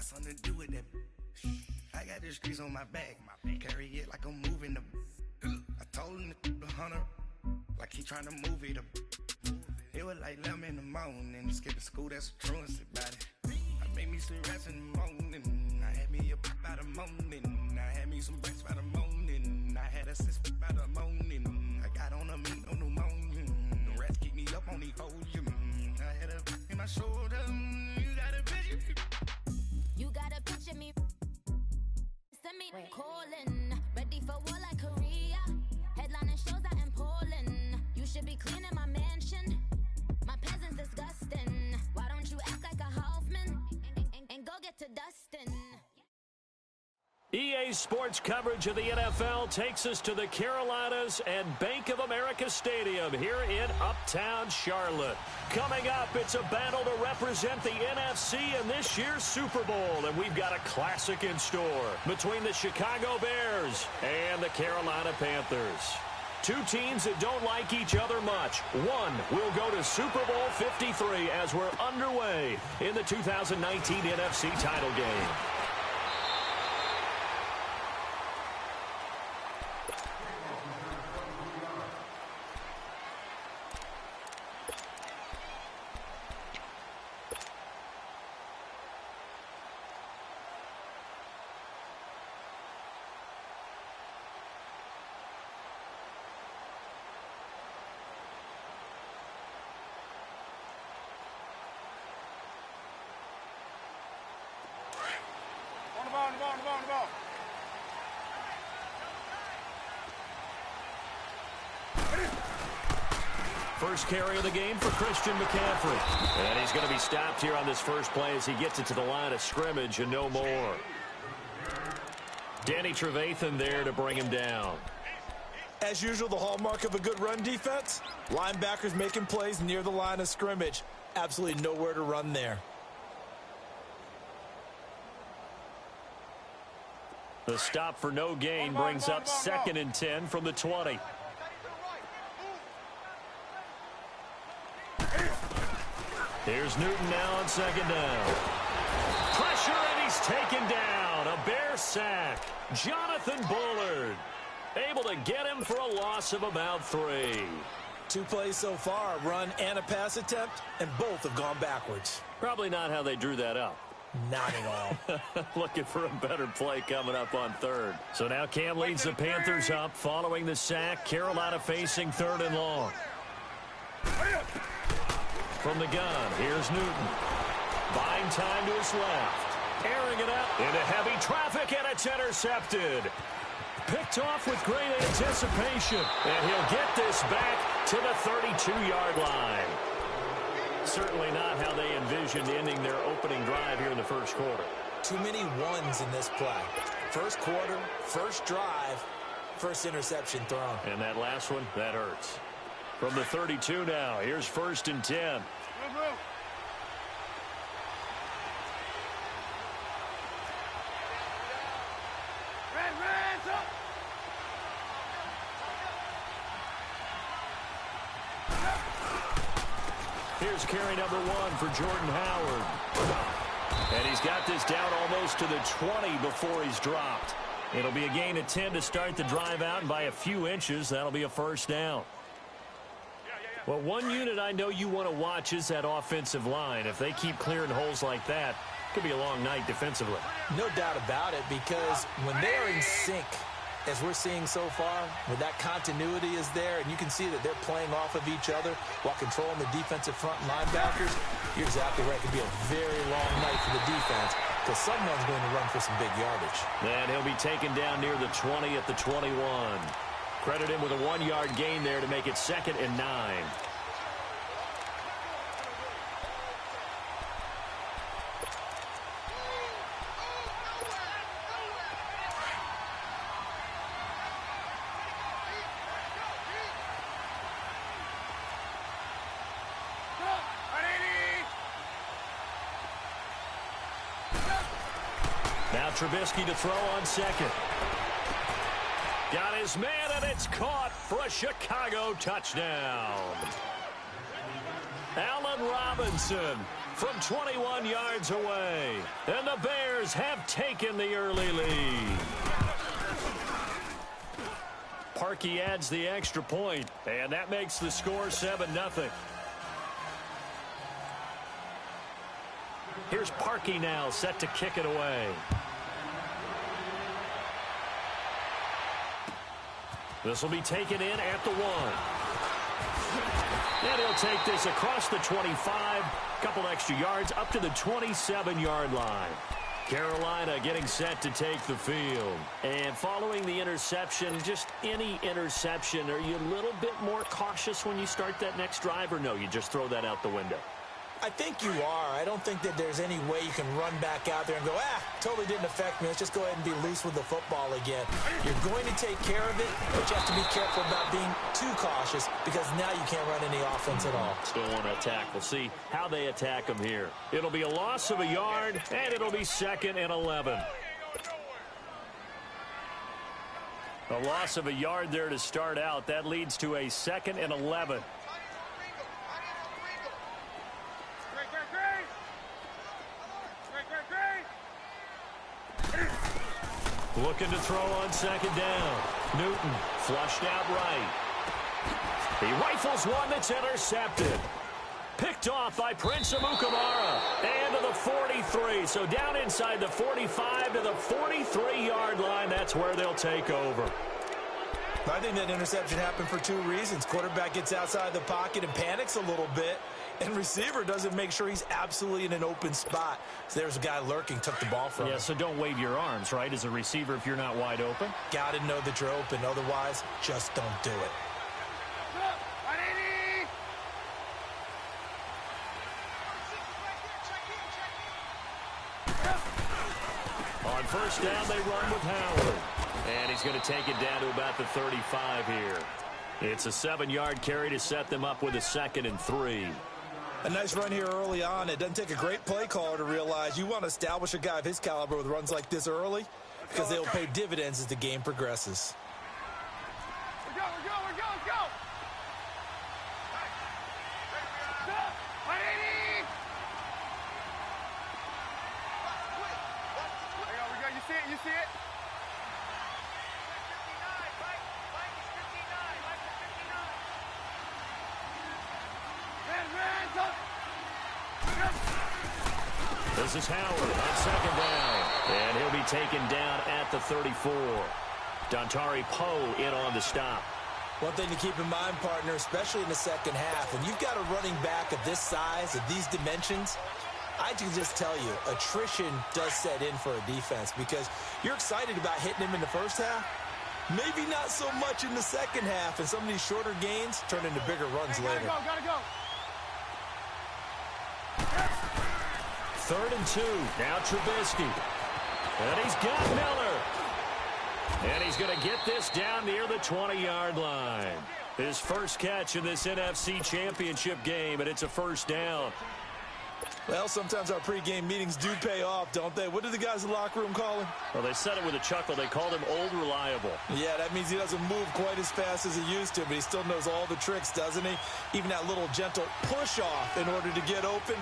got something to do with that. I got the streets on my back. Carry it like I'm moving the. I told him to 100, like he trying to move it up. It was like 11 in the morning. Skipping school, that's a truancy about it. I made me some rats in the morning. I had me a pop by the morning. I had me some bricks by the morning. I had a sis by the morning. I got on a meat on the morning. The rats keep me up on the podium. I had a in my shoulder. You got a picture. You got a picture me. Send me calling. Ready for war like Korea. Headlining shows out in Poland. You should be cleaning my mansion. My peasants disgusting. Why don't you act like a Hoffman and go get to Dustin? EA Sports coverage of the NFL takes us to the Carolinas and Bank of America Stadium here in Uptown Charlotte. Coming up, it's a battle to represent the NFC in this year's Super Bowl, and we've got a classic in store between the Chicago Bears and the Carolina Panthers. Two teams that don't like each other much. One will go to Super Bowl 53 as we're underway in the 2019 NFC title game. First carry of the game for Christian McCaffrey. And he's going to be stopped here on this first play as he gets it to the line of scrimmage and no more. Danny Trevathan there to bring him down. As usual, the hallmark of a good run defense, linebackers making plays near the line of scrimmage. Absolutely nowhere to run there. The stop for no gain brings up 2nd and 10 from the 20. Here's Newton now on 2nd down. Pressure, and he's taken down. A Bear sack. Jonathan Bullard able to get him for a loss of about 3. 2 plays so far, a run and a pass attempt, and both have gone backwards. Probably not how they drew that up. Not at all. Looking for a better play coming up on 3rd. So now Cam leads the Panthers up following the sack. Carolina facing 3rd and long. From the gun, here's Newton. Buying time to his left. Airing it up into heavy traffic, and it's intercepted. Picked off with great anticipation. And he'll get this back to the 32-yard line. Certainly not how they envisioned ending their opening drive here in the first quarter. Too many ones in this play. First quarter, first drive, first interception thrown. And that last one, that hurts. From the 32 now, here's 1st and 10. Here's carry number 1 for Jordan Howard. And he's got this down almost to the 20 before he's dropped. It'll be a gain of 10 to start the drive out, and by a few inches, that'll be a first down. Well, one unit I know you want to watch is that offensive line. If they keep clearing holes like that, it could be a long night defensively. No doubt about it, because when they are in sync, as we're seeing so far, where that continuity is there, and you can see that they're playing off of each other while controlling the defensive front linebackers, you're exactly right. It could be a very long night for the defense, because someone's going to run for some big yardage. And he'll be taken down near the 20 at the 21. Credit him with a 1-yard gain there to make it 2nd and 9. Now Trubisky to throw on 2nd. Got his man, and it's caught for a Chicago touchdown. Allen Robinson from 21 yards away. And the Bears have taken the early lead. Parkey adds the extra point, and that makes the score 7-0. Here's Parkey now, set to kick it away. This will be taken in at the 1. And he'll take this across the 25, couple extra yards up to the 27-yard line. Carolina getting set to take the field. And following the interception, just any interception, are you a little bit more cautious when you start that next drive, or no, you just throw that out the window? I think you are. I don't think that there's any way you can run back out there and go, totally didn't affect me. Let's just go ahead and be loose with the football again. You're going to take care of it, but you have to be careful about being too cautious because now you can't run any offense at all. Still want to attack. We'll see how they attack them here. It'll be a loss of a yard, and it'll be 2nd and 11. A loss of a yard there to start out. That leads to a 2nd and 11. Looking to throw on 2nd down. Newton flushed out right. He rifles one that's intercepted. Picked off by Prince Amukamara. And to the 43. So down inside the 45 to the 43-yard line. That's where they'll take over. I think that interception happened for 2 reasons. Quarterback gets outside the pocket and panics a little bit. And receiver doesn't make sure he's absolutely in an open spot. So there's a guy lurking, took the ball from him. Yeah, so don't wave your arms, right, as a receiver if you're not wide open. Got to know that you're open. Otherwise, just don't do it. On 1st down, they run with Howard. And he's going to take it down to about the 35 here. It's a 7-yard carry to set them up with a 2nd and 3. A nice run here early on. It doesn't take a great play caller to realize you want to establish a guy of his caliber with runs like this early because they will pay dividends as the game progresses. We're go. You see it? This is Howard on 2nd down. And he'll be taken down at the 34. Dontari Poe in on the stop. One thing to keep in mind, partner, especially in the second half, when you've got a running back of this size, of these dimensions, I can just tell you, attrition does set in for a defense because you're excited about hitting him in the first half. Maybe not so much in the second half, and some of these shorter gains turn into bigger runs later. Gotta go. 3rd and 2. Now Trubisky. And he's got Miller. And he's going to get this down near the 20-yard line. His first catch in this NFC Championship game, and it's a 1st down. Well, sometimes our pregame meetings do pay off, don't they? What did the guys in the locker room call him? Well, they said it with a chuckle. They called him Old Reliable. Yeah, that means he doesn't move quite as fast as he used to, but he still knows all the tricks, doesn't he? Even that little gentle push-off in order to get open,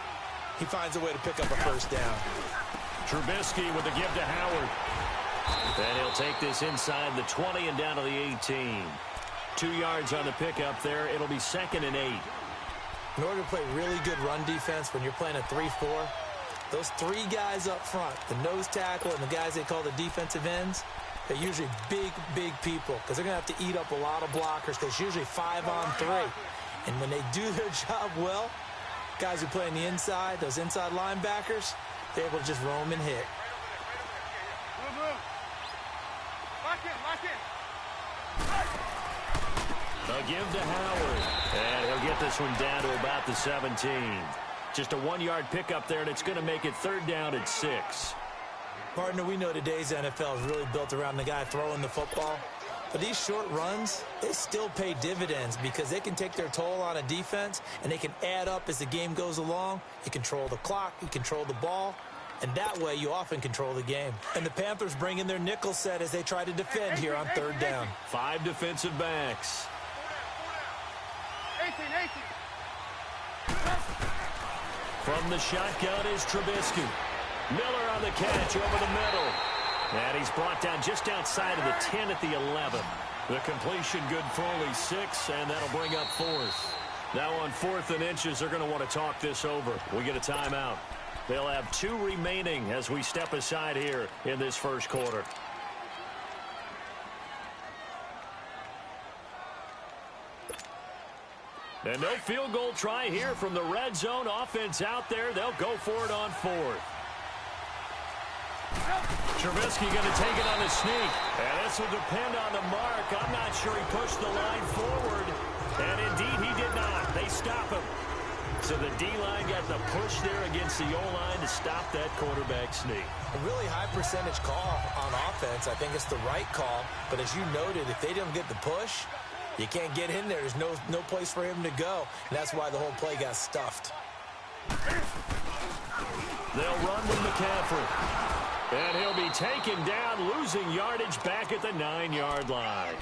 he finds a way to pick up a 1st down. Trubisky with the give to Howard. And he'll take this inside the 20 and down to the 18. 2 yards on the pickup there. It'll be 2nd and 8. In order to play really good run defense when you're playing a 3-4, those 3 guys up front, the nose tackle and the guys they call the defensive ends, they're usually big people because they're going to have to eat up a lot of blockers because it's usually 5-on-3. And when they do their job well, guys who play on the inside, those inside linebackers, they're able to just roam and hit. Lock in. A give to Howard. And he'll get this one down to about the 17. Just a 1-yard pickup there, and it's going to make it 3rd down at 6. Partner, we know today's NFL is really built around the guy throwing the football. But these short runs, they still pay dividends because they can take their toll on a defense, and they can add up as the game goes along. You control the clock, you control the ball, and that way you often control the game. And the Panthers bring in their nickel set as they try to defend here on 3rd down. 5 defensive backs. 18. From the shotgun is Trubisky. Miller on the catch over the middle. And he's brought down just outside of the 10 at the 11. The completion good for only 6, and that'll bring up 4th. Now on 4th and inches, they're going to want to talk this over. We get a timeout. They'll have 2 remaining as we step aside here in this first quarter. And no field goal try here from the red zone. Offense out there. They'll go for it on 4th. Trubisky going to take it on the sneak. And this will depend on the mark. I'm not sure he pushed the line forward. And indeed, he did not. They stop him. So the D-line got the push there against the O-line to stop that quarterback sneak. A really high percentage call on offense. I think it's the right call. But as you noted, if they don't get the push, you can't get in there. There's no place for him to go. And that's why the whole play got stuffed. They'll run with McCaffrey. And he'll be taken down, losing yardage back at the 9-yard line.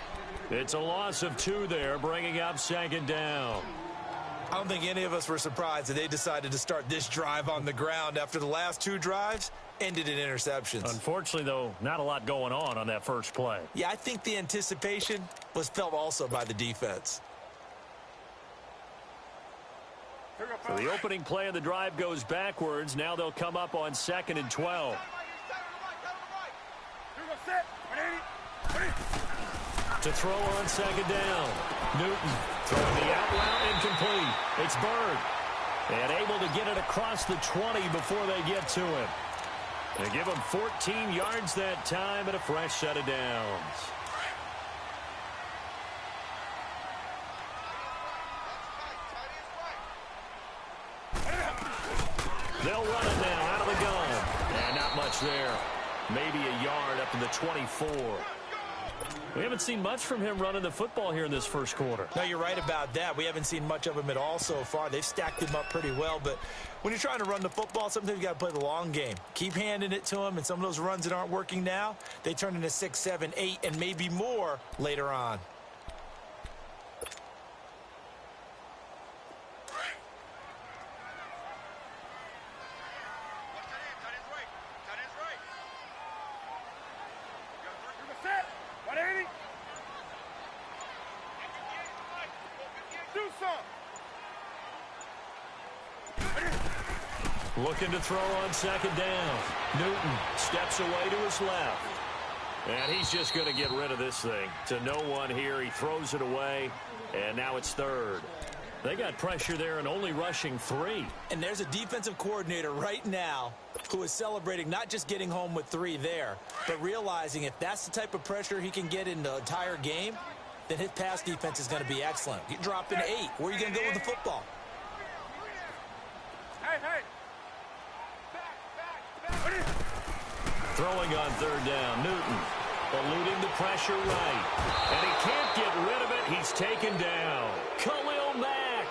It's a loss of 2 there, bringing up 2nd down. I don't think any of us were surprised that they decided to start this drive on the ground after the last 2 drives ended in interceptions. Unfortunately, though, not a lot going on that first play. Yeah, I think the anticipation was felt also by the defense. So the opening play of the drive goes backwards. Now they'll come up on 2nd and 12. To throw on 2nd down. Newton throwing the out route incomplete. It's Bird. And able to get it across the 20 before they get to him. They give him 14 yards that time and a fresh set of downs. They'll run it now out of the gun. And not much there. Maybe a yard up to the 24. We haven't seen much from him running the football here in this first quarter. No, you're right about that. We haven't seen much of him at all so far. They've stacked him up pretty well, but when you're trying to run the football, sometimes you got to play the long game. Keep handing it to him, and some of those runs that aren't working now, they turn into 6, 7, 8, and maybe more later on. Looking to throw on 2nd down. Newton steps away to his left. And he's just going to get rid of this thing. To no one here. He throws it away. And now it's 3rd. They got pressure there and only rushing 3. And there's a defensive coordinator right now who is celebrating not just getting home with 3 there, but realizing if that's the type of pressure he can get in the entire game, then his pass defense is going to be excellent. You drop in 8. Where are you going to go with the football? Hey. Throwing on 3rd down. Newton eluding the pressure right. And he can't get rid of it. He's taken down. Khalil Mack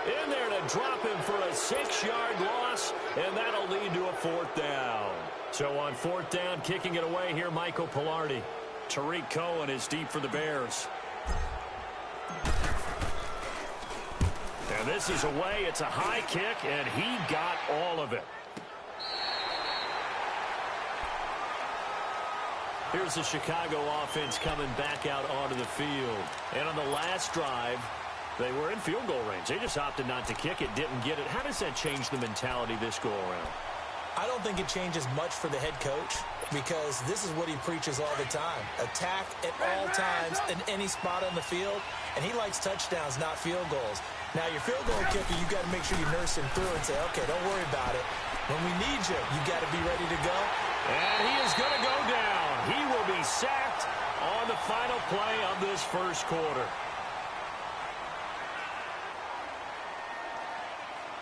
in there to drop him for a 6-yard loss. And that'll lead to a 4th down. So on 4th down, kicking it away here, Michael Pilardi. Tariq Cohen is deep for the Bears. And this is away. It's a high kick, and he got all of it. Here's the Chicago offense coming back out onto the field. And on the last drive, they were in field goal range. They just opted not to kick it, didn't get it. How does that change the mentality this go-around? I don't think it changes much for the head coach because this is what he preaches all the time. Attack at all times in any spot on the field, and he likes touchdowns, not field goals. Now, your field goal kicker, you've got to make sure you nurse him through and say, okay, don't worry about it. When we need you, you got to be ready to go. And he is going to go down. He will be sacked on the final play of this first quarter.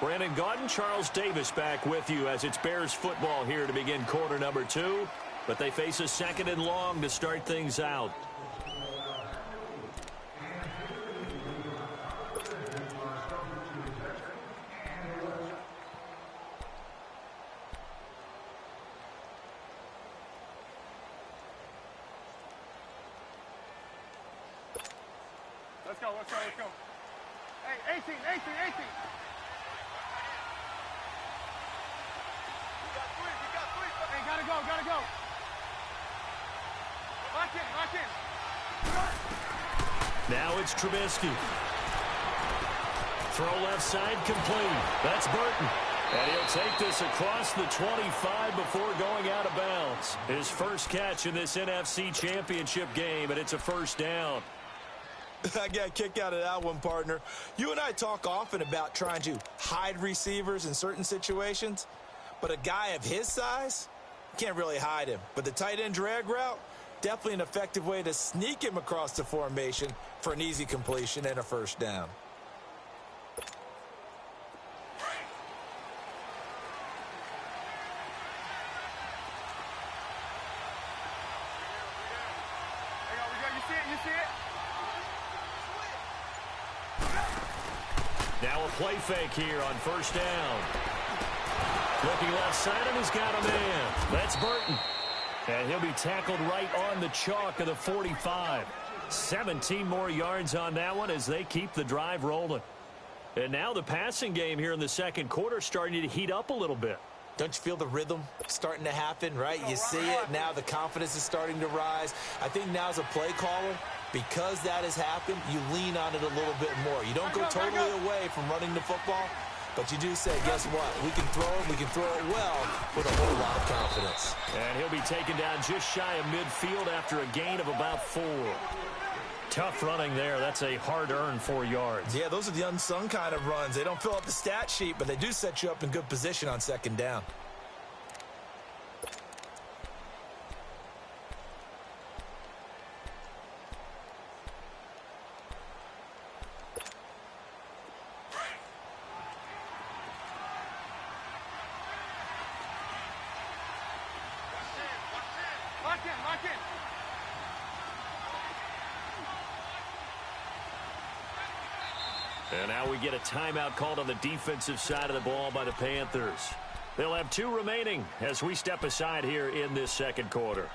Brandon Gaudin, Charles Davis back with you as it's Bears football here to begin quarter number 2. But they face a 2nd and long to start things out. Let's go. Hey, 18. Lock in. Now it's Trubisky. Throw left side complete. That's Burton. And he'll take this across the 25 before going out of bounds. His first catch in this NFC Championship game, and it's a first down. I got a kick out of that one, partner. You and I talk often about trying to hide receivers in certain situations, but a guy of his size, can't really hide him. But the tight end drag route, definitely an effective way to sneak him across the formation for an easy completion and a first down. Now a play fake here on first down. Looking left side, and he's got a man. That's Burton. And he'll be tackled right on the chalk of the 45. 17 more yards on that one as they keep the drive rolling. And now the passing game here in the second quarter starting to heat up a little bit. Don't you feel the rhythm starting to happen, right? You see it. Now the confidence is starting to rise. I think now as a play caller, because that has happened, you lean on it a little bit more. You don't go totally away from running the football, but you do say, guess what? We can throw it. We can throw it well with a whole lot of confidence. And he'll be taken down just shy of midfield after a gain of about 4. Tough running there. That's a hard-earned 4 yards. Yeah, those are the unsung kind of runs. They don't fill up the stat sheet, but they do set you up in good position on second down. Lock in. And now we get a timeout called on the defensive side of the ball by the Panthers. They'll have 2 remaining as we step aside here in this second quarter.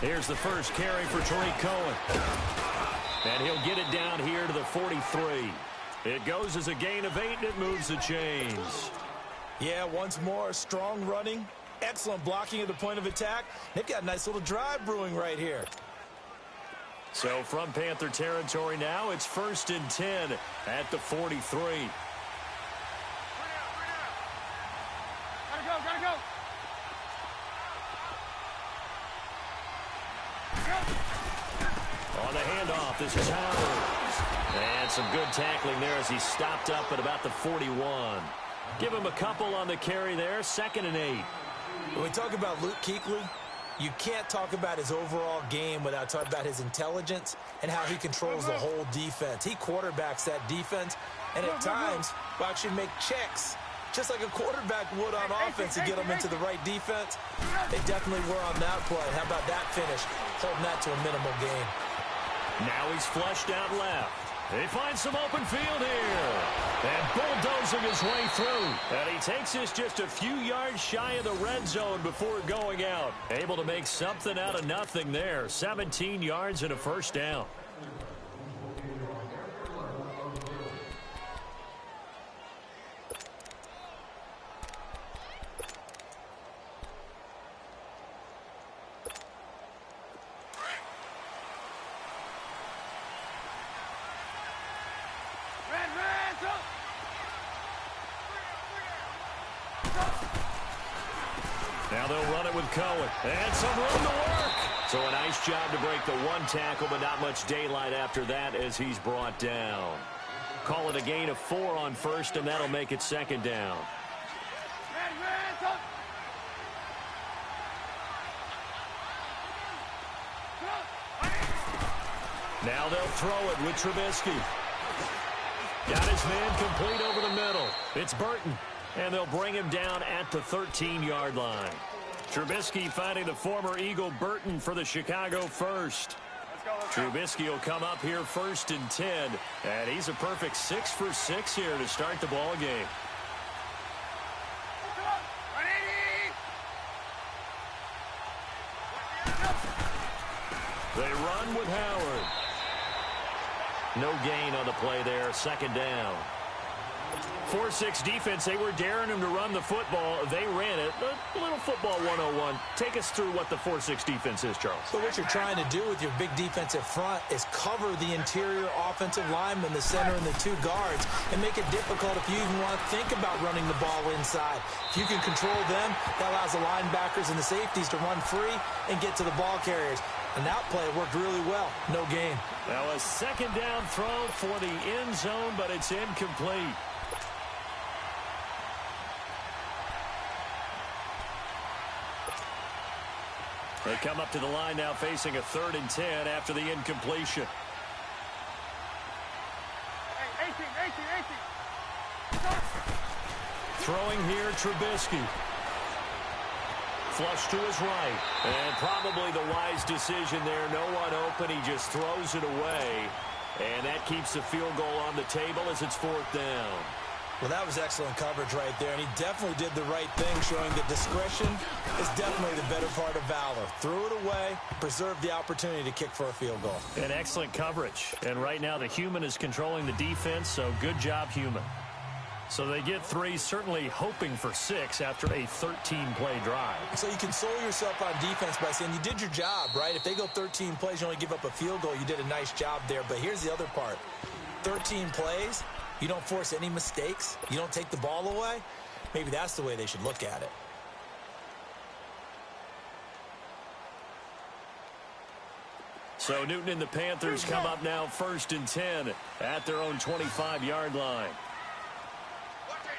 Here's the first carry for Tariq Cohen. And he'll get it down here to the 43. It goes as a gain of 8, and it moves the chains. Yeah, once more, strong running, excellent blocking at the point of attack. They've got a nice little drive brewing right here. So from Panther territory now, it's 1st and 10 at the 43. Gotta go. On the handoff, this is Howard. And some good tackling there as he stopped up at about the 41. Give him a couple on the carry there, 2nd and 8. When we talk about Luke Kuechly, you can't talk about his overall game without talking about his intelligence and how he controls the whole defense. He quarterbacks that defense, and at times will actually make checks, just like a quarterback would on offense to get them into the right defense. They definitely were on that play. How about that finish, holding that to a minimal gain. Now he's flushed out left. He finds some open field here. And bulldozing his way through. And he takes this just a few yards shy of the red zone before going out. Able to make something out of nothing there. 17 yards and a first down. Now they'll run it with Cohen. And some room to work. So a nice job to break the 1 tackle, but not much daylight after that as he's brought down. Call it a gain of 4 on 1st, and that'll make it 2nd down. Now they'll throw it with Trubisky. Got his man complete over the middle. It's Burton. And they'll bring him down at the 13-yard line. Trubisky finding the former Eagle Burton for the Chicago first. Trubisky will come up here 1st and 10. And he's a perfect 6 for 6 here to start the ball game. They run with Howard. No gain on the play there. Second down. 4-6 defense. They were daring him to run the football. They ran it. A little football 101. Take us through what the 4-6 defense is, Charles. So what you're trying to do with your big defensive front is cover the interior offensive lineman, the center, and the two guards, and make it difficult if you even want to think about running the ball inside. If you can control them, that allows the linebackers and the safeties to run free and get to the ball carriers. And that play worked really well. No gain. Now a second down throw for the end zone, but it's incomplete. They come up to the line now facing a 3rd and 10 after the incompletion. Hey, 18. Throwing here, Trubisky. Flush to his right. And probably the wise decision there. No one open. He just throws it away. And that keeps the field goal on the table as it's 4th down. Well, that was excellent coverage right there, and he definitely did the right thing, showing that discretion is definitely the better part of valor. Threw it away, preserved the opportunity to kick for a field goal. And excellent coverage. And right now the human is controlling the defense, so good job, human. So they get 3, certainly hoping for 6 after a 13-play drive. So you console yourself on defense by saying you did your job, right? If they go 13 plays, you only give up a field goal, you did a nice job there. But here's the other part. 13 plays, you don't force any mistakes, you don't take the ball away. Maybe that's the way they should look at it. So Newton and the Panthers come up now 1st and 10 at their own 25-yard line. Watch 88.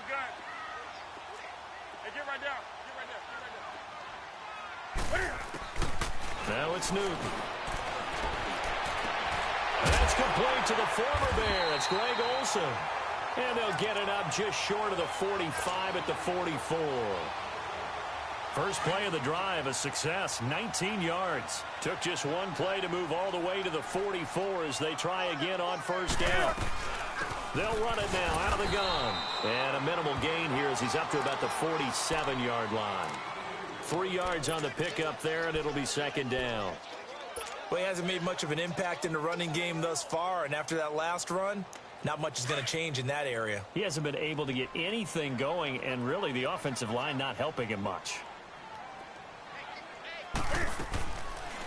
Gun. Hey, get right down. Now it's Newton. That's complete to the former Bear. It's Greg Olsen. And they'll get it up just short of the 45 at the 44. First play of the drive, a success, 19 yards. Took just one play to move all the way to the 44 as they try again on 1st down. They'll run it now out of the gun. And a minimal gain here as he's up to about the 47-yard line. 3 yards on the pickup there, and it'll be 2nd down. Well, he hasn't made much of an impact in the running game thus far, and after that last run, not much is going to change in that area. He hasn't been able to get anything going, and really the offensive line not helping him much.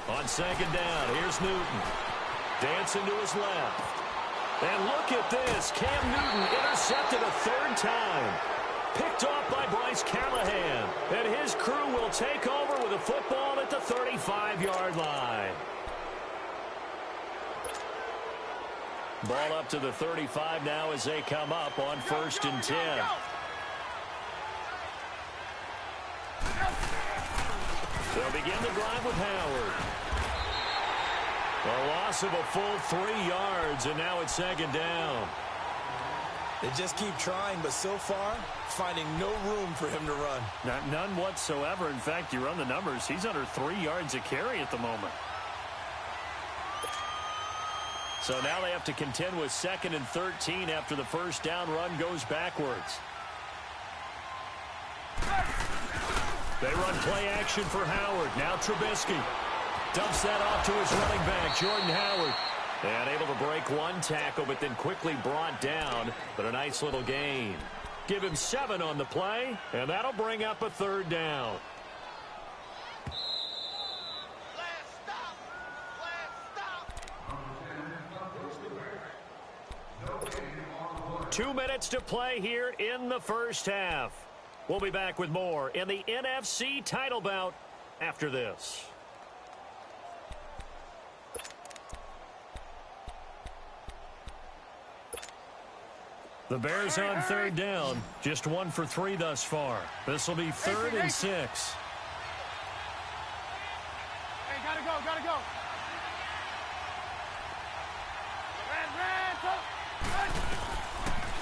On 2nd down, here's Newton. Dancing to his left. And look at this. Cam Newton intercepted a 3rd time. Picked off by Bryce Callahan. And his crew will take over with a football at the 35-yard line. Ball up to the 35 now as they come up on 1st and 10. They'll begin the drive with Howard. A loss of a full 3 yards, and now it's 2nd down. They just keep trying, but so far, finding no room for him to run. None whatsoever. In fact, you run the numbers. He's under 3 yards a carry at the moment. So now they have to contend with 2nd and 13 after the 1st down run goes backwards. They run play action for Howard. Now Trubisky dumps that off to his running back, Jordan Howard. And able to break one tackle, but then quickly brought down. But a nice little gain. Give him 7 on the play, and that'll bring up a 3rd down. 2 minutes to play here in the 1st half. We'll be back with more in the NFC title bout after this. The Bears on 3rd down. Just 1 for 3 thus far. This will be 3rd and 6. Hey, gotta go.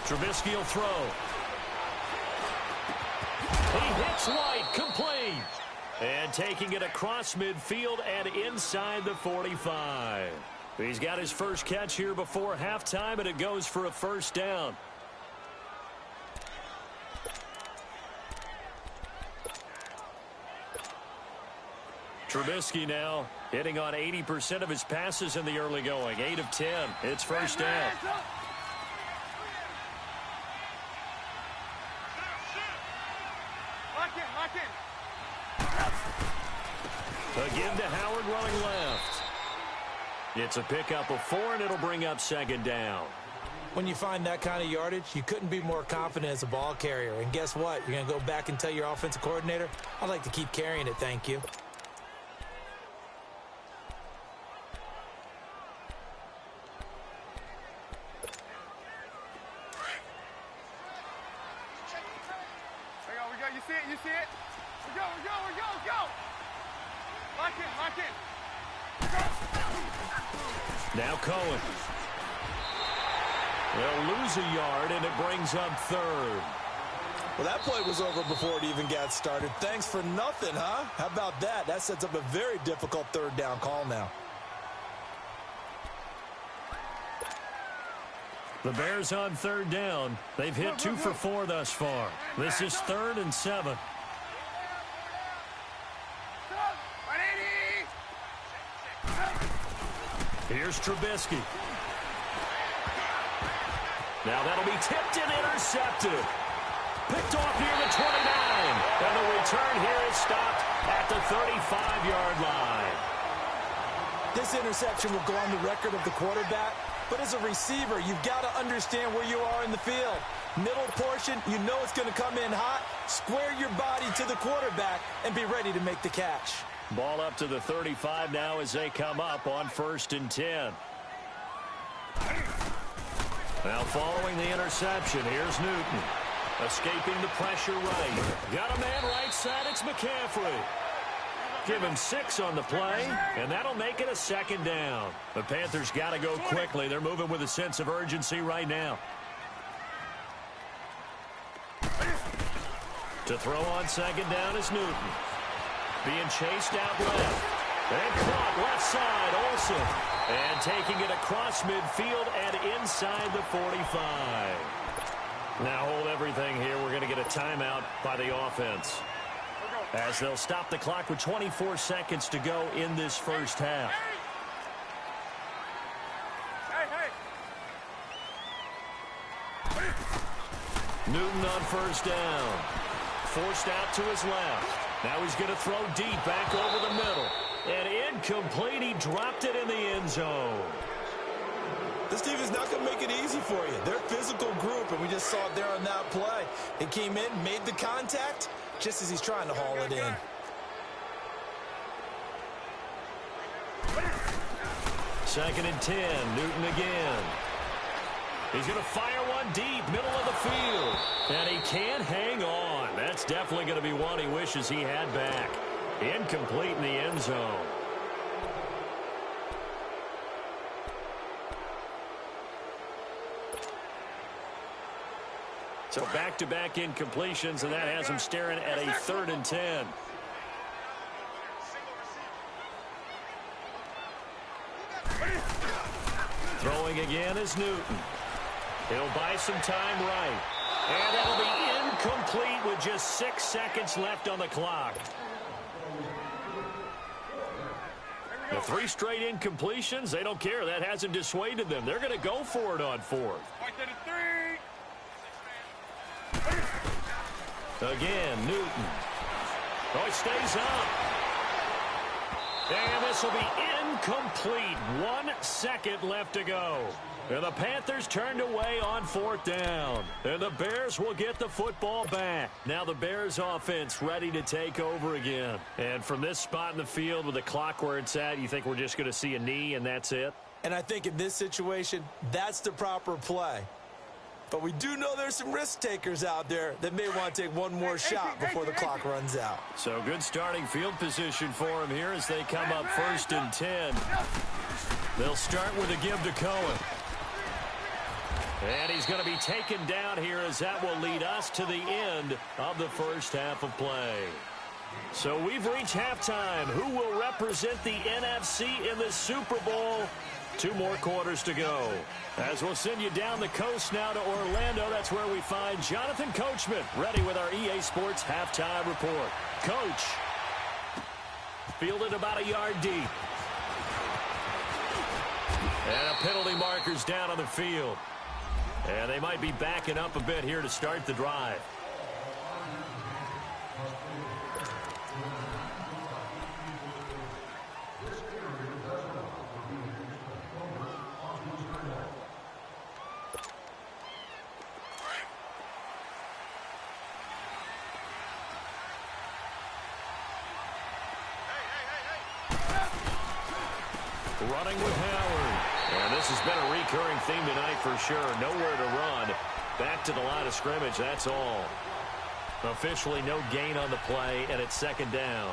Trubisky will throw. He hits White, complete. And taking it across midfield and inside the 45. He's got his first catch here before halftime, and it goes for a 1st down. Trubisky now hitting on 80% of his passes in the early going. 8 of 10. It's first down. Again to Howard running left. It's a pickup of 4, and it'll bring up second down. When you find that kind of yardage, you couldn't be more confident as a ball carrier. And guess what? You're going to go back and tell your offensive coordinator, I'd like to keep carrying it, thank you. We go. You see it? We go. Lock in. Now Cohen. They'll lose a yard, and it brings up third. Well, that play was over before it even got started. Thanks for nothing, huh? How about that? That sets up a very difficult third down call now. The Bears on third down. They've hit 2 for 4 thus far. This is 3rd and 7. Here's Trubisky. Now that'll be tipped and intercepted. Picked off near the 29. And the return here is stopped at the 35-yard line. This interception will go on the record of the quarterback, but as a receiver, you've got to understand where you are in the field. Middle portion, you know it's going to come in hot. Square your body to the quarterback and be ready to make the catch. Ball up to the 35 now as they come up on 1st and 10. Now following the interception, here's Newton. Escaping the pressure right. Got a man right side, it's McCaffrey. Give him 6 on the play, and that'll make it a second down. The Panthers got to go quickly. They're moving with a sense of urgency right now. To throw on second down is Newton. Being chased out left. And caught left side, Olsen. And taking it across midfield and inside the 45. Now hold everything here. We're going to get a timeout by the offense, as they'll stop the clock with 24 seconds to go in this first half. Newton on first down. Forced out to his left. Now he's going to throw deep back over the middle. And incomplete. He dropped it in the end zone. This team is not going to make it easy for you. They're a physical group, and we just saw it there on that play. It came in, made the contact, just as he's trying to haul it in. Second and 10. Newton again. He's going to fire one deep, middle of the field. And he can't hang on. That's definitely going to be one he wishes he had back. Incomplete in the end zone. So back-to-back incompletions, and that has him staring at a 3rd and 10. Throwing again is Newton. He'll buy some time right. And it'll be incomplete with just 6 seconds left on the clock. The 3 straight incompletions, they don't care. That hasn't dissuaded them. They're going to go for it on 4th. Again, Newton. Oh, he stays up. And this will be incomplete. 1 second left to go. And the Panthers turned away on 4th down. And the Bears will get the football back. Now the Bears offense ready to take over again. And from this spot in the field with the clock where it's at, you think we're just going to see a knee and that's it? And I think in this situation, that's the proper play. But we do know there's some risk takers out there that may want to take one more shot before the clock runs out. So good starting field position for him here as they come up 1st and 10. They'll start with a give to Cohen. And he's going to be taken down here as that will lead us to the end of the first half of play. So we've reached halftime. Who will represent the NFC in the Super Bowl? 2 more quarters to go. As we'll send you down the coast now to Orlando, that's where we find Jonathan Coachman ready with our EA Sports Halftime Report. Coach. fielded about a yard deep. And a penalty marker's down on the field. And they might be backing up a bit here to start the drive. Running with Howard. And this has been a recurring theme tonight for sure. Nowhere to run. Back to the line of scrimmage, that's all. Officially no gain on the play, and it's second down.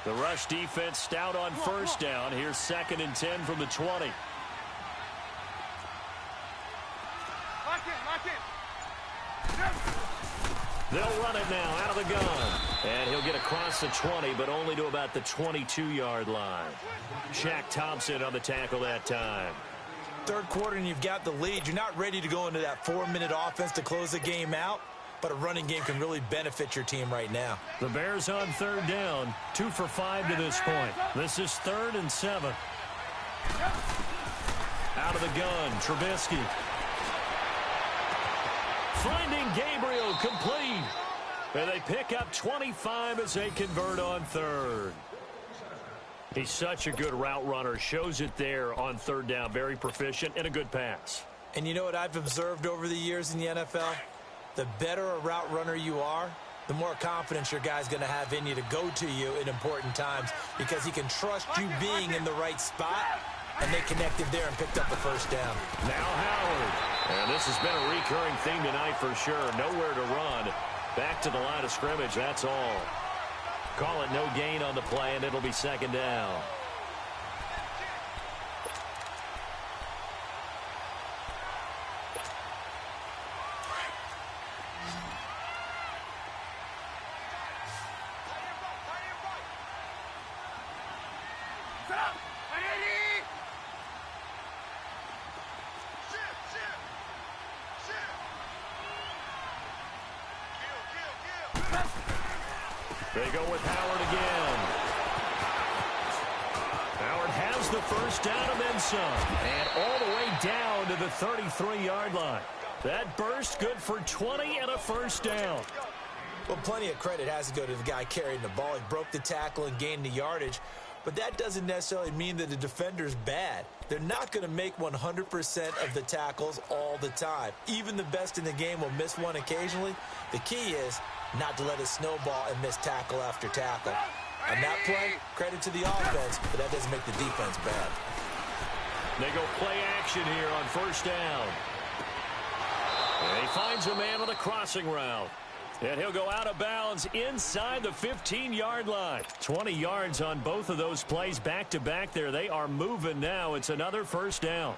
The rush defense stout on first down. Here's 2nd and 10 from the 20. Lock it. They'll run it now out of the gun. And he'll get across the 20, but only to about the 22-yard line. Shaq Thompson on the tackle that time. Third quarter and you've got the lead. You're not ready to go into that 4-minute offense to close the game out. But a running game can really benefit your team right now. The Bears on third down, 2 for 5 to this point. This is 3rd and 7. Out of the gun, Trubisky. Finding Gabriel, complete. And they pick up 25 as they convert on third. He's such a good route runner. Shows it there on third down. Very proficient and a good pass. And you know what I've observed over the years in the NFL? The better a route runner you are, the more confidence your guy's going to have in you to go to you in important times because he can trust you being in the right spot, and they connected there and picked up the first down. Now Howard. And this has been a recurring theme tonight for sure. Nowhere to run. Back to the line of scrimmage, that's all. Call it no gain on the play, and it'll be second down. They go with Howard again. Howard has the first down and then some. And all the way down to the 33-yard line. That burst good for 20 and a first down. Well, plenty of credit has to go to the guy carrying the ball. He broke the tackle and gained the yardage. But that doesn't necessarily mean that the defender's bad. They're not going to make 100% of the tackles all the time. Even the best in the game will miss one occasionally. The key is not to let it snowball and miss tackle after tackle. On that play, credit to the offense, but that doesn't make the defense bad. They go play action here on first down. And he finds a man on the crossing route. And he'll go out of bounds inside the 15-yard line. 20 yards on both of those plays back-to-back there. They are moving now. It's another first down.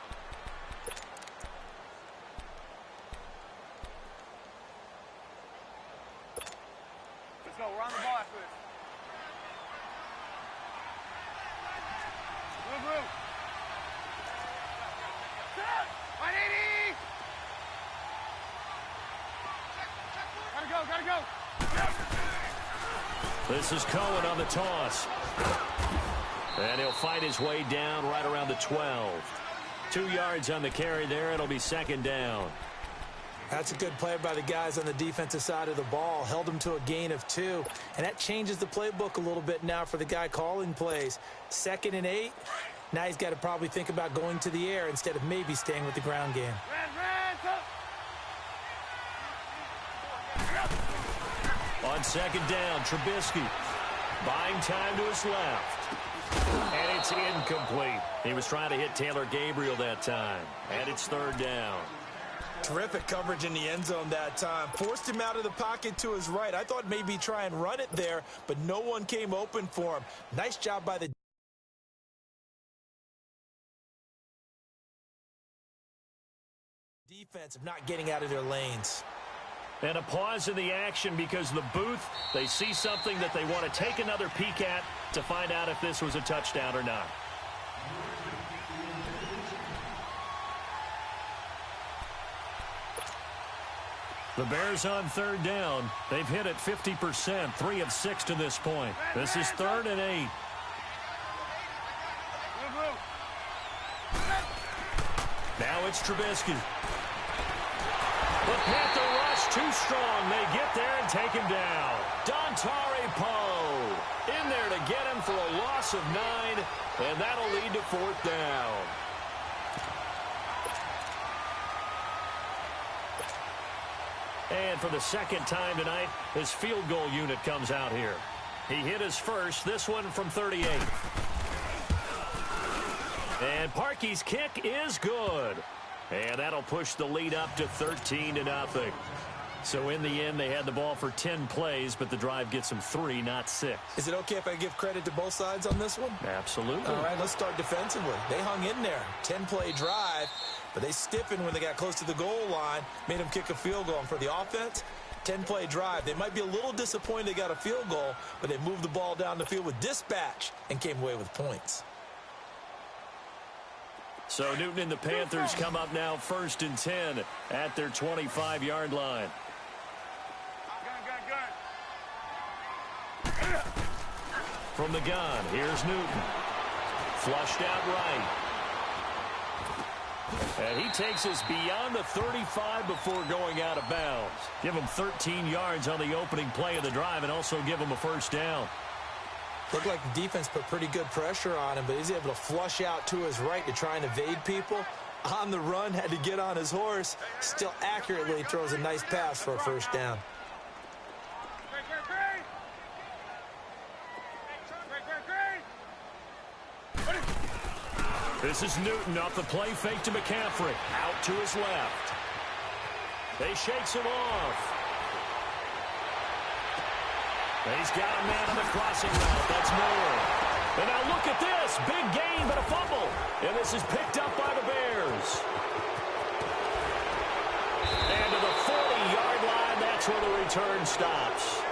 Let's go. We're on the ball after this. Move. 180! Gotta go. This is Cohen on the toss. And he'll fight his way down right around the 12. 2 yards on the carry there. It'll be second down. That's a good play by the guys on the defensive side of the ball. Held him to a gain of 2. And that changes the playbook a little bit now for the guy calling plays. 2nd and 8. Now he's got to probably think about going to the air instead of maybe staying with the ground game. On second down, Trubisky buying time to his left. And it's incomplete. He was trying to hit Taylor Gabriel that time. And it's third down. Terrific coverage in the end zone that time. Forced him out of the pocket to his right. I thought maybe try and run it there, but no one came open for him. Nice job by the defense of not getting out of their lanes. And a pause in the action because the booth, they see something that they want to take another peek at to find out if this was a touchdown or not. The Bears on 3rd down. They've hit it 50%, 3 of 6 to this point. This is 3rd and 8. Now it's Trubisky. The Panther rush too strong. They get there and take him down. Dontari Poe in there to get him for a loss of 9, and that'll lead to 4th down. And for the second time tonight, his field goal unit comes out here. He hit his first, this one from 38. And Parkey's kick is good. And that'll push the lead up to 13-0. So in the end, they had the ball for 10 plays, but the drive gets them 3, not 6. Is it okay if I give credit to both sides on this one? Absolutely. All right, let's start defensively. They hung in there. 10-play drive, but they stiffened when they got close to the goal line, made them kick a field goal. And for the offense, 10-play drive. They might be a little disappointed they got a field goal, but they moved the ball down the field with dispatch and came away with points. So Newton and the Panthers come up now 1st and 10 at their 25-yard line. From the gun, here's Newton. Flushed out right. And he takes us beyond the 35 before going out of bounds. Give him 13 yards on the opening play of the drive and also give him a 1st down. Looked like the defense put pretty good pressure on him, but he's able to flush out to his right to try and evade people. On the run, had to get on his horse. Still accurately throws a nice pass for a 1st down. This is Newton off the play fake to McCaffrey. Out to his left. They shakes him off. He's got a man on the crossing route. That's Moore. And now look at this. Big gain, but a fumble. And this is picked up by the Bears. And to the 40-yard line, that's where the return stops.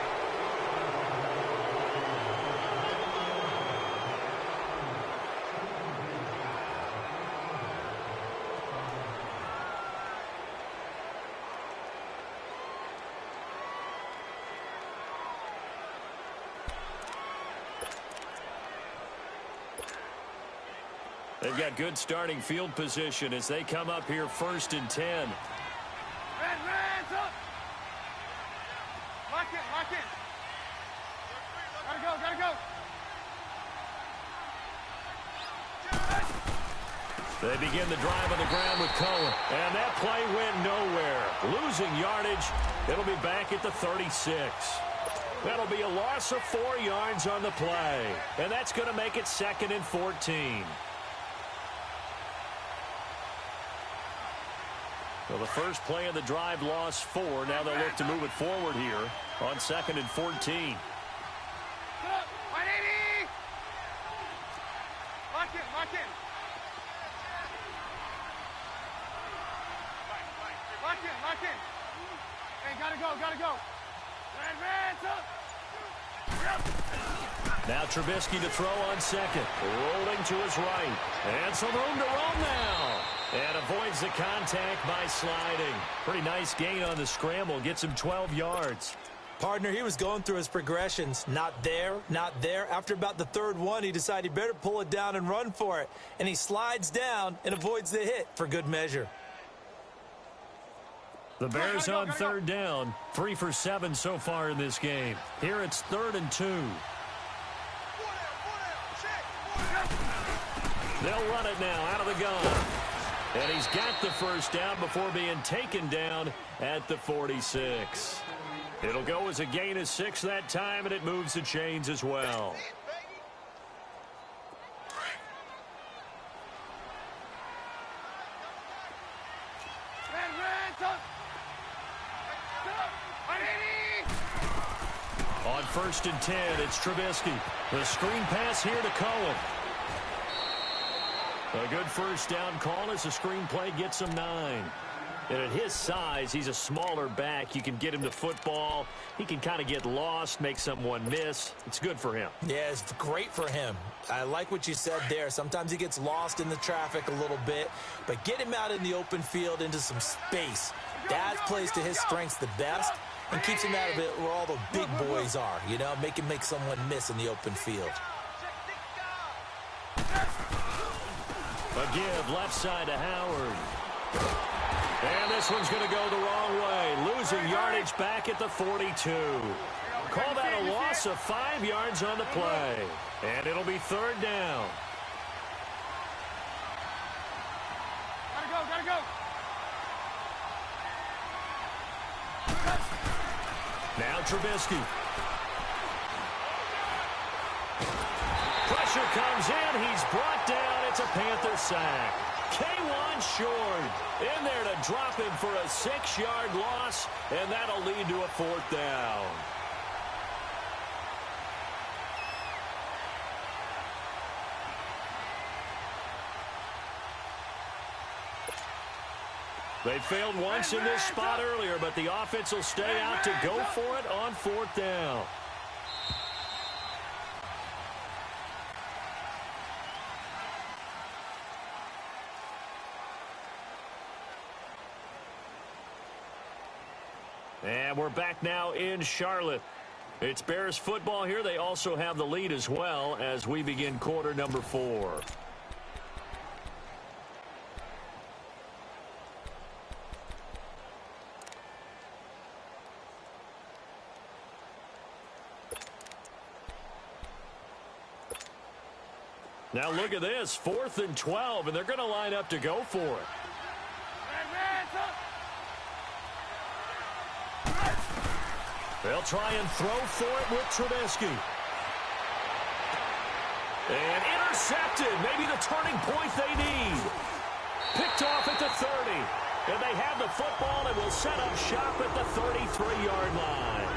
They've got good starting field position as they come up here 1st and 10. Hands up! Lock in, lock in. Gotta go. They begin the drive on the ground with Cohen. And that play went nowhere. Losing yardage. It'll be back at the 36. That'll be a loss of 4 yards on the play. And that's going to make it 2nd and 14. Well, the first play of the drive lost 4. Now they'll look to move it forward here on 2nd and 14. 180! Lock in. Lock in. Hey, gotta go. Hands up! Now Trubisky to throw on 2nd. Rolling to his right. And some room to roam now. And avoids the contact by sliding. Pretty nice gain on the scramble. Gets him 12 yards. Partner, he was going through his progressions. Not there, not there. After about the 3rd one, he decided he better pull it down and run for it. And he slides down and avoids the hit for good measure. The Bears on 3rd down. 3 for 7 so far in this game. Here it's 3rd and 2. They'll run it now out of the gun. And he's got the 1st down before being taken down at the 46. It'll go as a gain of 6 that time, and it moves the chains as well. On 1st and 10, it's Trubisky. The screen pass here to Cohen. A good 1st down call as the screen play gets him 9. And at his size, he's a smaller back. You can get him to football. He can kind of get lost, make someone miss. It's good for him. Yeah, it's great for him. I like what you said there. Sometimes he gets lost in the traffic a little bit, but get him out in the open field into some space. That plays to his strengths the best and keeps him out of it where all the big boys are, you know, make him make someone miss in the open field. A give left side to Howard. And this one's going to go the wrong way. Losing yardage back at the 42. Call that a loss of 5 yards on the play. And it'll be third down. Gotta go. Now Trubisky. Pressure comes in. He's brought down. It's a Panther sack. K1 short. In there to drop him for a 6-yard loss, and that'll lead to a fourth down. They failed once in this spot earlier, but the offense will stay out to go for it on fourth down. And we're back now in Charlotte. It's Bears football here. They also have the lead as well as we begin quarter number 4. Now look at this, 4th and 12, and they're going to line up to go for it. They'll try and throw for it with Trubisky. And intercepted, maybe the turning point they need. Picked off at the 30. And they have the football and will set up shop at the 33-yard line.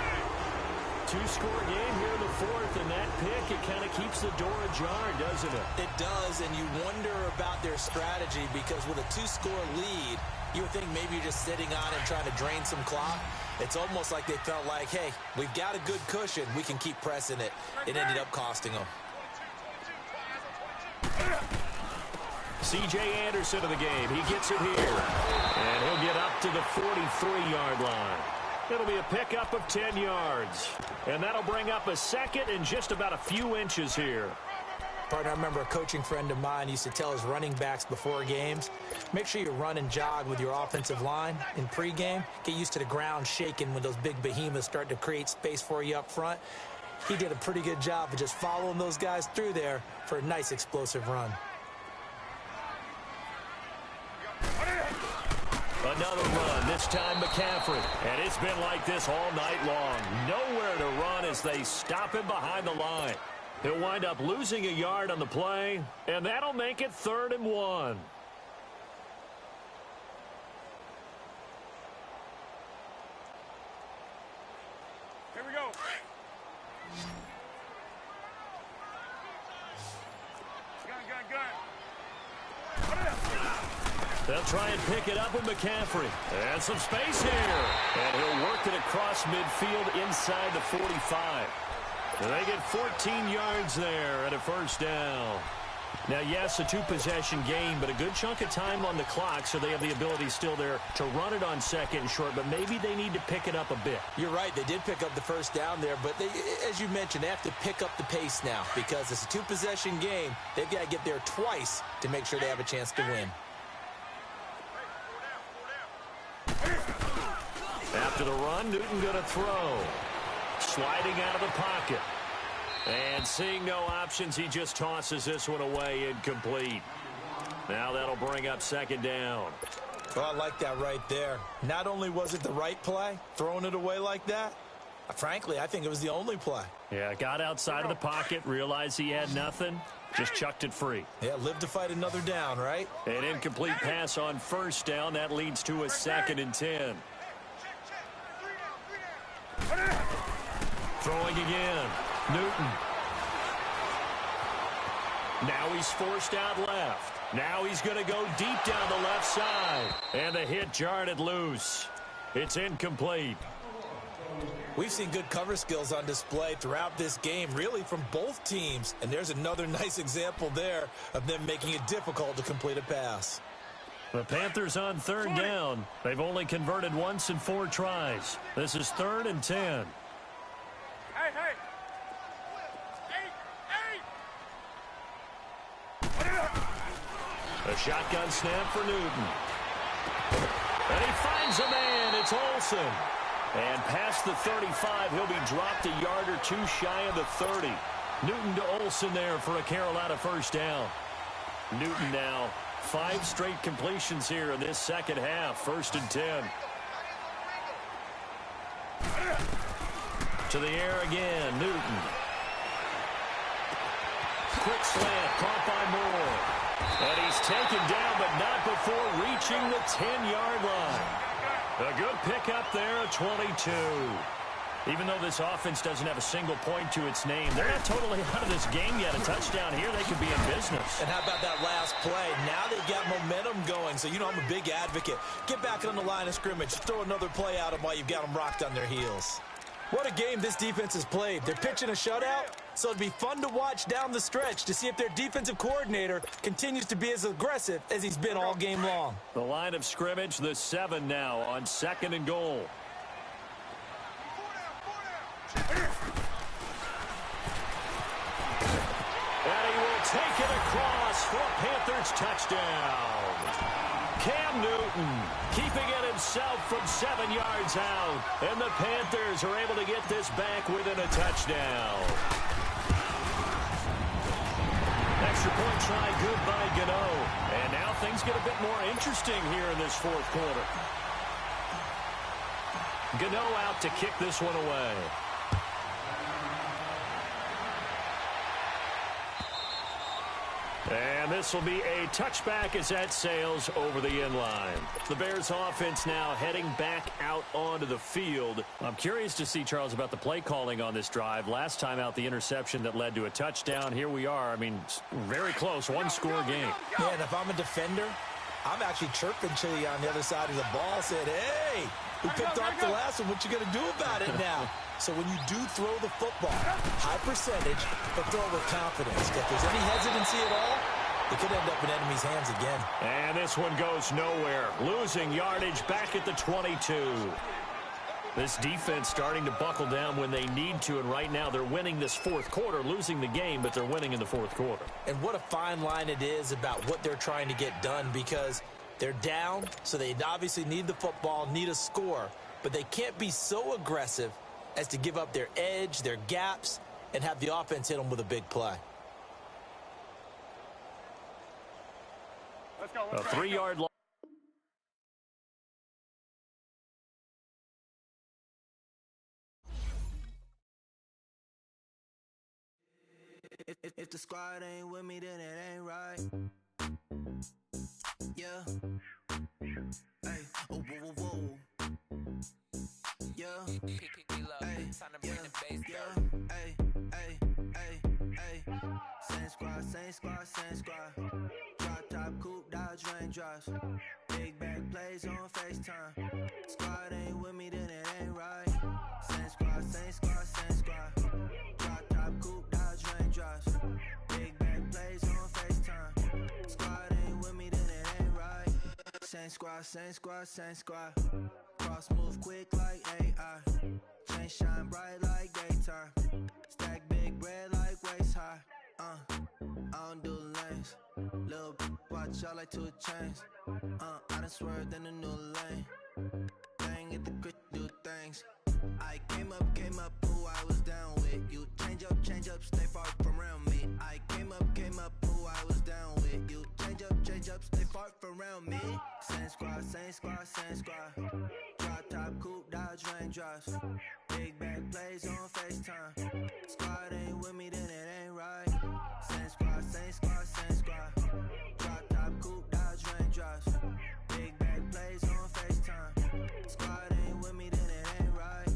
2-score game here in the 4th, and that pick, it kind of keeps the door ajar, doesn't it? It does, and you wonder about their strategy because with a 2-score lead, you would think maybe you're just sitting on it trying to drain some clock. It's almost like they felt like, hey, we've got a good cushion. We can keep pressing it. It ended up costing them. C.J. Anderson of the game. He gets it here. And he'll get up to the 43-yard line. It'll be a pickup of 10 yards. And that'll bring up a second and just about a few inches here. Partner, I remember a coaching friend of mine used to tell his running backs before games, make sure you run and jog with your offensive line in pregame. Get used to the ground shaking when those big behemoths start to create space for you up front. He did a pretty good job of just following those guys through there for a nice explosive run. Another run, this time McCaffrey. And it's been like this all night long. Nowhere to run as they stop him behind the line. He'll wind up losing a yard on the play, and that'll make it 3rd and 1. Here we go. Gun. They'll try and pick it up with McCaffrey. And some space here. And he'll work it across midfield inside the 45. And they get 14 yards there at a first down. Now, yes, a 2-possession game, but a good chunk of time on the clock, so they have the ability still there to run it on 2nd and short, but maybe they need to pick it up a bit. You're right. They did pick up the first down there, but they, as you mentioned, they have to pick up the pace now because it's a 2-possession game. They've got to get there twice to make sure they have a chance to win. After the run, Newton going to throw. Sliding out of the pocket. And seeing no options, he just tosses this one away incomplete. Now that'll bring up 2nd down. Well, I like that right there. Not only was it the right play, throwing it away like that, frankly, I think it was the only play. Yeah, got outside of the pocket, realized he had nothing, just chucked it free. Yeah, live to fight another down, right? An incomplete pass on 1st down. That leads to a 2nd and 10. Throwing again. Newton. Now he's forced out left. Now he's going to go deep down the left side. And the hit jarred it loose. It's incomplete. We've seen good cover skills on display throughout this game, really from both teams. And there's another nice example there of them making it difficult to complete a pass. The Panthers on third down. They've only converted once in 4 tries. This is 3rd and 10. Hey, hey. A shotgun snap for Newton. And he finds a man. It's Olsen. And past the 35, he'll be dropped a yard or 2 shy of the 30. Newton to Olsen there for a Carolina first down. Newton now 5 straight completions here in this second half. 1st and 10. To the air again, Newton. Quick slant, caught by Moore. And he's taken down, but not before reaching the 10-yard line. A good pickup there at 22. Even though this offense doesn't have a single point to its name, they're not totally out of this game yet. A touchdown here, they could be in business. And how about that last play? Now they've got momentum going, so you know I'm a big advocate. Get back on the line of scrimmage. Throw another play at them while you've got them rocked on their heels. What a game this defense has played. They're pitching a shutout, so it'd be fun to watch down the stretch to see if their defensive coordinator continues to be as aggressive as he's been all game long. The line of scrimmage, the 7 now on 2nd and goal. And he will take it across for a Panthers touchdown. Cam Newton keeping it himself from 7 yards out. And the Panthers are able to get this back within a touchdown. Extra point try good by Gano. And now things get a bit more interesting here in this 4th quarter. Gano out to kick this one away. And this will be a touchback as that sails over the end line. The Bears offense now heading back out onto the field. I'm curious to see, Charles, about the play calling on this drive. Last time out, the interception that led to a touchdown. Here we are. I mean, very close, 1-score game. Yeah, and if I'm a defender, I'm actually chirping to you on the other side of the ball, saying, hey, who picked off the last one? What you going to do about it now? So when you do throw the football, high percentage, but throw it with confidence. If there's any hesitancy at all, it could end up in enemy's hands again. And this one goes nowhere. Losing yardage back at the 22. This defense starting to buckle down when they need to, and right now they're winning this 4th quarter, losing the game, but they're winning in the 4th quarter. And what a fine line it is about what they're trying to get done, because they're down, so they obviously need the football, need a score, but they can't be so aggressive as to give up their edge, their gaps, and have the offense hit them with a big play. Let's go. A 3-yard line. If the squad ain't with me, then it ain't right. Yeah. Hey. Oh, whoa, whoa, whoa. Yeah. Hey. Yeah. Hey. Hey. Hey. Hey. Same squad, same squad, same squad. Drop top, coupe, dodge, raindrops. Big bag plays on FaceTime. Squad ain't with me, then it ain't right. Same squad, same squad, same squad. Drop top, coupe, dodge, raindrops. Big bag plays on FaceTime. Squad ain't with me, then it ain't right. Same squad, same squad, same squad. Cross move quick like AI. Chain shine bright like daytime. Stack big bread like waist high. I don't do lanes. Little watch out like 2 chains. I done swerved in a new lane. Bang at the crit, do things. I came up, who I was down with. You change up, stay far from around me. I came up, who I was down with. You change up, stay far from around me. Same squad, same squad, same squad. Drop top, coupe, dodge, raindrops. Big bag plays on FaceTime. Squad ain't with me, then it ain't right. Same squad, same squad, same squad. Drop top, coupe, dodge, raindrops. Big bag plays on FaceTime. Squad ain't with me, then it ain't right.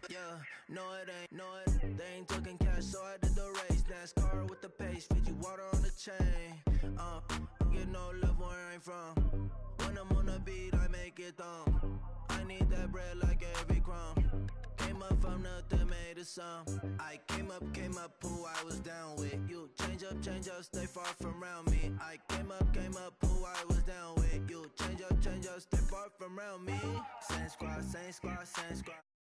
Yeah, no it ain't, no it. They ain't talking cash, so I did the race. NASCAR with the pace, Fiji water on the chain. get no love where I ain't from. When I'm on the beat, I make it thumb. I need that bread like every crumb. Came up from nothing, made a sum. I came up, who I was down with. You change up, stay far from around me. I came up, who I was down with. You change up, stay far from around me. Same squad, same squad, same squad.